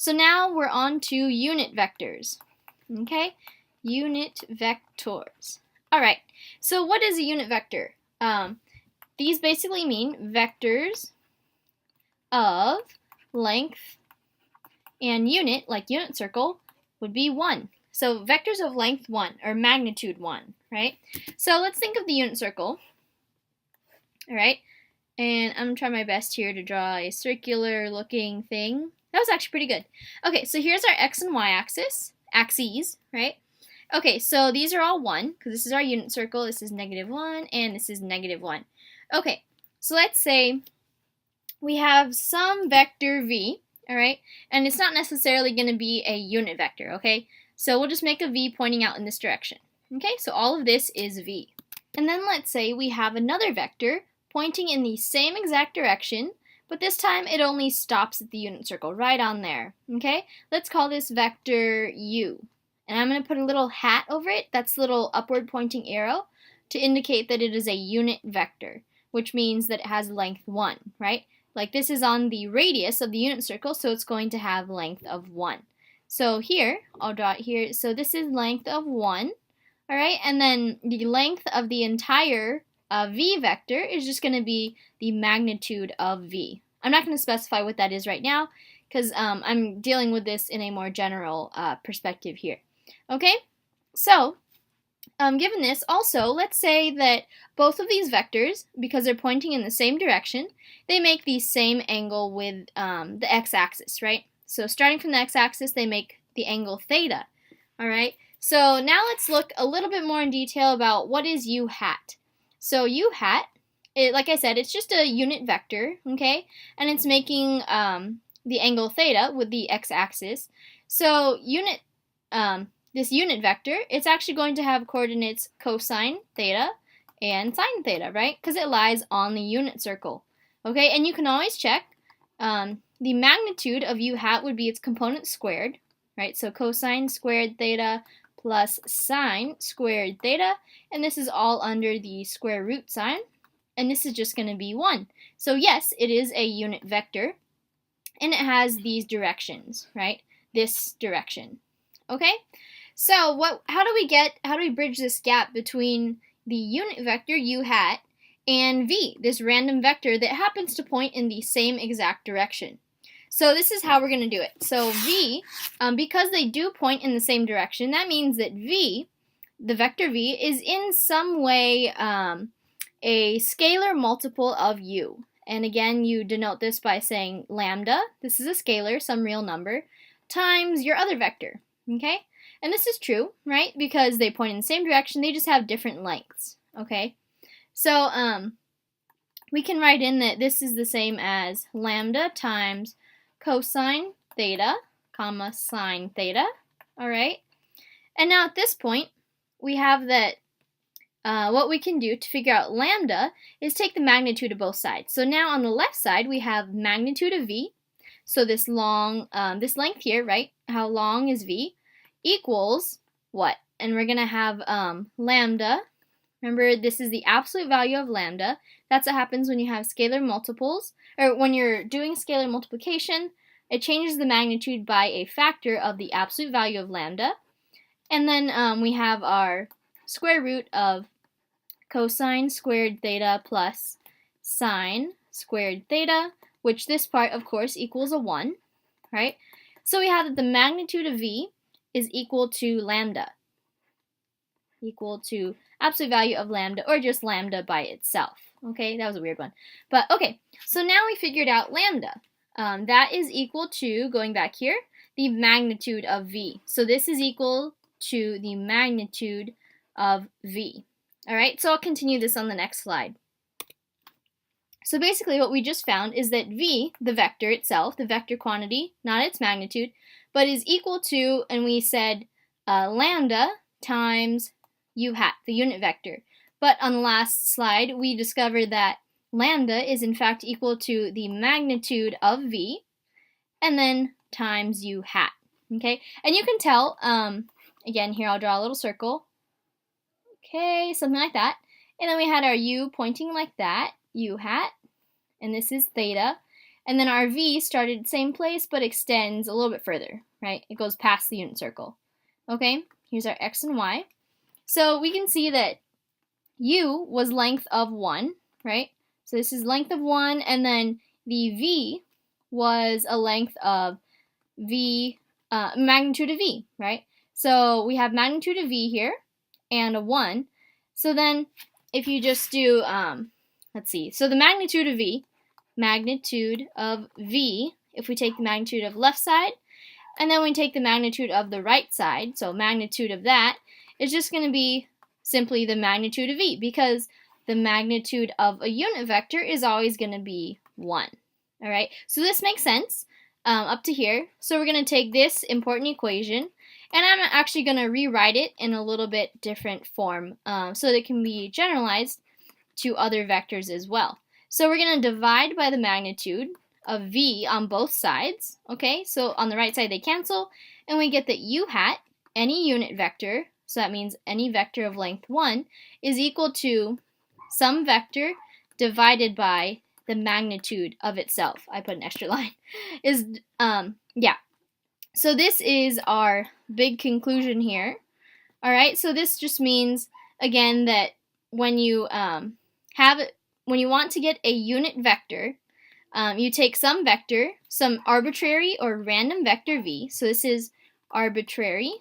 So now we're on to unit vectors. Okay, unit vectors. All right, so what is a unit vector? These basically mean vectors of length and unit, like unit circle, would be 1. So vectors of length 1, or magnitude 1, right? So let's think of the unit circle. All right, and I'm going to try my best here to draw a circular looking thing. That was actually pretty good. Okay, so here's our x and y axes, right? Okay, so these are all 1, because this is our unit circle. This is -1, and this is -1. Okay, so let's say we have some vector v, all right? And it's not necessarily going to be a unit vector, okay? So we'll just make a v pointing out in this direction. Okay, so all of this is v. And then let's say we have another vector pointing in the same exact direction, but this time it only stops at the unit circle, right on there. Okay, let's call this vector u. And I'm going to put a little hat over it. That's the little upward pointing arrow to indicate that it is a unit vector, which means that it has length 1, right? Like this is on the radius of the unit circle, so it's going to have length of 1. So here, I'll draw it here. So this is length of 1, all right? And then the length of the entire v vector is just going to be the magnitude of v. I'm not going to specify what that is right now because I'm dealing with this in a more general perspective here. Okay, so given this, also, let's say that both of these vectors, because they're pointing in the same direction, they make the same angle with the x-axis, right? So starting from the x-axis, they make the angle theta, all right? So now let's look a little bit more in detail about what is u hat. So u hat, like I said, it's just a unit vector, okay? And it's making the angle theta with the x-axis. So this unit vector, it's actually going to have coordinates cosine theta and sine theta, right? Because it lies on the unit circle. Okay, and you can always check the magnitude of u hat would be its component squared, right? So cosine squared theta plus sine squared theta, and this is all under the square root sign, and this is just going to be 1. So yes, it is a unit vector, and it has these directions, right? This direction. Okay? So how do we bridge this gap between the unit vector u hat and v, this random vector that happens to point in the same exact direction? So this is how we're going to do it. So v, because they do point in the same direction, that means that v, the vector v, is in some way a scalar multiple of u. And again, you denote this by saying lambda, this is a scalar, some real number, times your other vector, okay? And this is true, right? Because they point in the same direction, they just have different lengths, okay? So we can write in that this is the same as lambda times cosine theta, comma sine theta, all right? And now at this point, we have that what we can do to figure out lambda is take the magnitude of both sides. So now on the left side, we have magnitude of v. So this length here, right? How long is v? Equals what? And we're going to have lambda. Remember, this is the absolute value of lambda. That's what happens when you have scalar multiples, or when you're doing scalar multiplication, it changes the magnitude by a factor of the absolute value of lambda. And then we have our square root of cosine squared theta plus sine squared theta, which this part, of course, equals a 1, right? So we have that the magnitude of v is equal to lambda, equal to absolute value of lambda, or just lambda by itself. Okay, that was a weird one. But okay, so now we figured out lambda. That is equal to, going back here, the magnitude of v. So this is equal to the magnitude of v. All right, so I'll continue this on the next slide. So basically what we just found is that v, the vector itself, the vector quantity, not its magnitude, but is equal to, and we said lambda times u hat, the unit vector. But on the last slide, we discovered that lambda is in fact equal to the magnitude of v, and then times u hat. Okay, and you can tell, again, here I'll draw a little circle. Okay, something like that. And then we had our u pointing like that, u hat, and this is theta. And then our v started at the same place but extends a little bit further, right? It goes past the unit circle. Okay, here's our x and y. So we can see that u was length of 1, right? So this is length of 1, and then the v was a length of v, magnitude of v, right? So we have magnitude of v here and a 1. So then if you just do, let's see, so the magnitude of v, if we take the magnitude of left side, and then we take the magnitude of the right side, so magnitude of that is just going to be simply the magnitude of v, because the magnitude of a unit vector is always going to be 1. All right, so this makes sense up to here. So we're going to take this important equation, and I'm actually going to rewrite it in a little bit different form so that it can be generalized to other vectors as well. So we're going to divide by the magnitude of v on both sides. Okay, so on the right side they cancel, and we get that u hat, any unit vector, so that means any vector of length 1, is equal to some vector divided by the magnitude of itself. I put an extra line. So this is our big conclusion here. All right, so this just means, again, that when you want to get a unit vector, you take some vector, some arbitrary or random vector v. So this is arbitrary,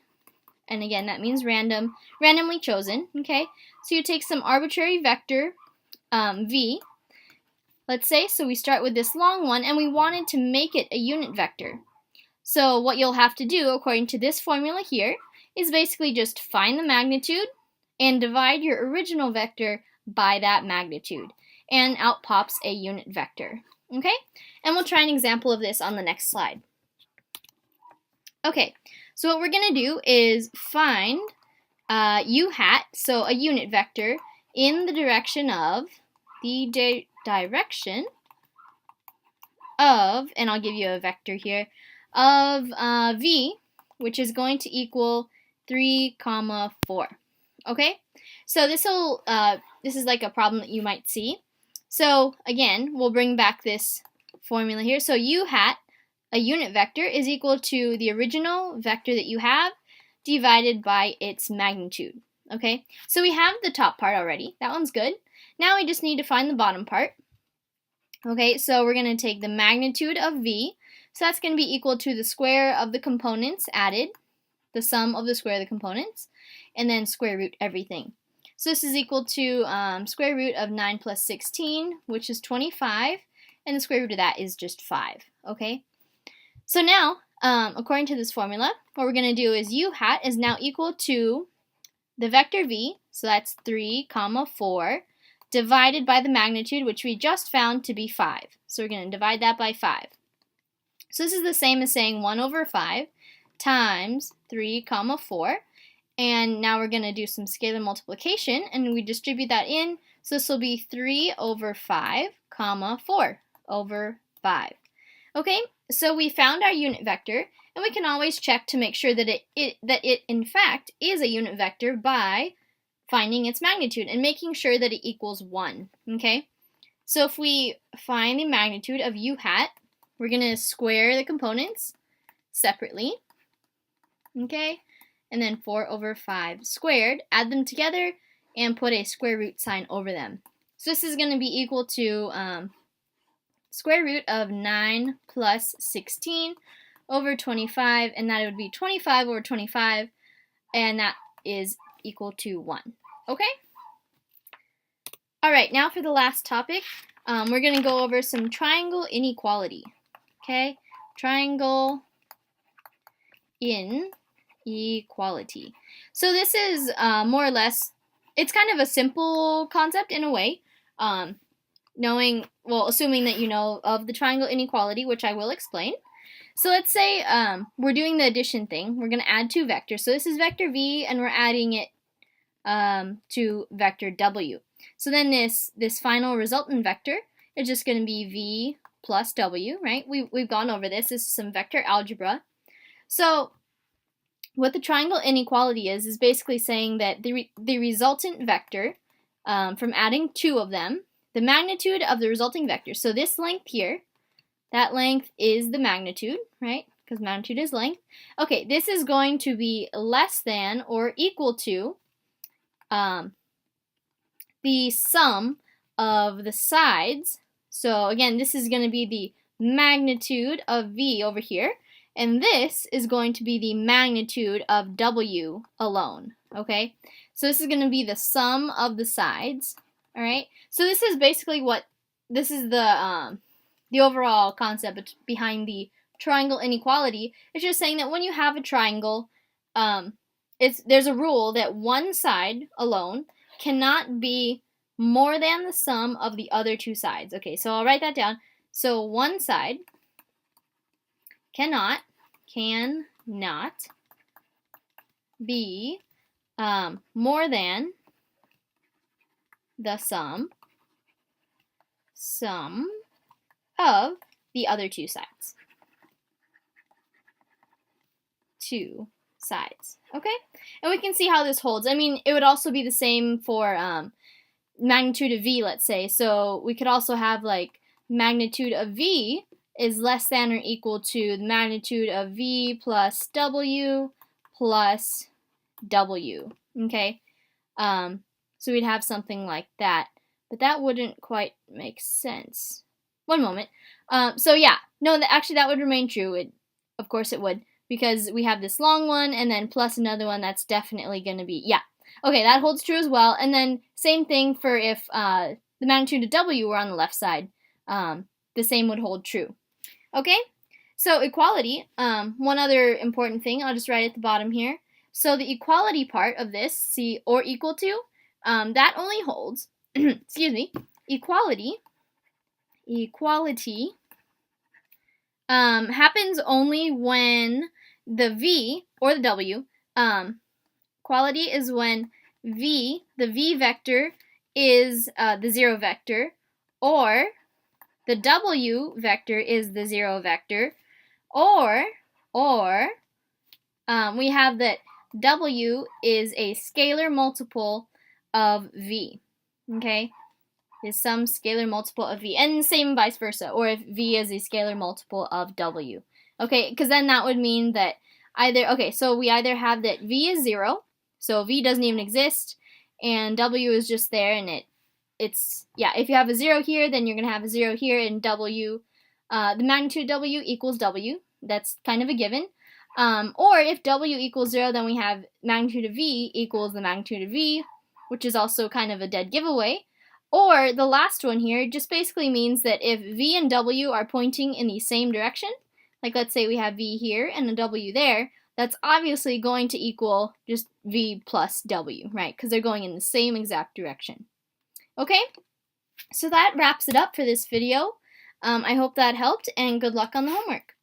and again that means randomly chosen. Okay, so you take some arbitrary vector v, let's say. So we start with this long one, and we wanted to make it a unit vector. So what you'll have to do, according to this formula here, is basically just find the magnitude and divide your original vector by that magnitude, and out pops a unit vector. Okay, and we'll try an example of this on the next slide. Okay, so what we're going to do is find u hat, so a unit vector, in the direction of, and I'll give you a vector here, of v, which is going to equal 3, 4. Okay, so this is like a problem that you might see. So again, we'll bring back this formula here. So u hat, a unit vector, is equal to the original vector that you have divided by its magnitude. Okay, so we have the top part already. That one's good. Now we just need to find the bottom part. Okay, so we're going to take the magnitude of v. So that's going to be equal to the square of the components added, the sum of the square of the components, and then square root everything. So this is equal to square root of 9 plus 16, which is 25, and the square root of that is just 5. Okay, so now, according to this formula, what we're going to do is u hat is now equal to the vector v, so that's 3, 4, divided by the magnitude, which we just found to be 5. So we're going to divide that by 5. So this is the same as saying 1 over 5 times 3, 4. And now we're going to do some scalar multiplication, and we distribute that in. So this will be 3 over 5, 4 over 5. Okay, so we found our unit vector, and we can always check to make sure that it in fact is a unit vector by finding its magnitude and making sure that it equals 1. Okay, so if we find the magnitude of u hat, we're going to square the components separately. Okay, and then 4 over 5 squared, add them together, and put a square root sign over them. So this is going to be equal to square root of 9 plus 16 over 25, and that would be 25 over 25, and that is equal to 1. Okay? Alright, now for the last topic, we're going to go over some triangle inequality. Okay? Triangle inequality. So this is more or less, it's kind of a simple concept in a way, assuming that you know of the triangle inequality, which I will explain. So let's say we're doing the addition thing. We're going to add two vectors. So this is vector v, and we're adding it to vector w. So then this final resultant vector is just going to be v plus w, right? We've gone over this. This is some vector algebra. So what the triangle inequality is basically saying that the resultant vector, from adding two of them, the magnitude of the resulting vector, so this length here, That length is the magnitude, right? Because magnitude is length. Okay, this is going to be less than or equal to the sum of the sides. So again, this is going to be the magnitude of V over here, and this is going to be the magnitude of W alone, okay? So this is going to be the sum of the sides, all right? So this is basically this is the overall concept behind the triangle inequality. It's just saying that when you have a triangle, there's a rule that one side alone cannot be more than the sum of the other two sides. Okay, so I'll write that down. So one side cannot be more than the sum of the other two sides. Okay? And we can see how this holds. I mean, it would also be the same for magnitude of V, let's say. So we could also have like magnitude of V is less than or equal to the magnitude of V plus W plus W. Okay? So we'd have something like that. But that wouldn't quite make sense. One moment. So yeah, no, actually that would remain true. Of course it would, because we have this long one and then plus another one that's definitely going to be, yeah. Okay, that holds true as well. And then same thing for if the magnitude of W were on the left side. The same would hold true. Okay, so equality, one other important thing, I'll just write at the bottom here. So the equality part of this, see, or equal to, that only holds, excuse me, equality happens only when the V or the W, equality is when V, the V vector is the 0 vector, or the W vector is the 0 vector, or we have that W is a scalar multiple of V, okay? Is some scalar multiple of V, and same vice versa, or if V is a scalar multiple of W. Okay, because then that would mean that so we either have that V is 0, so V doesn't even exist, and W is just there, and it's if you have a 0 here, then you're going to have a 0 here, and W, the magnitude of W equals W. That's kind of a given. Or if W equals 0, then we have magnitude of V equals the magnitude of V, which is also kind of a dead giveaway. Or the last one here just basically means that if V and W are pointing in the same direction, like let's say we have V here and a W there, that's obviously going to equal just V plus W, right? Because they're going in the same exact direction. Okay, so that wraps it up for this video. I hope that helped, and good luck on the homework.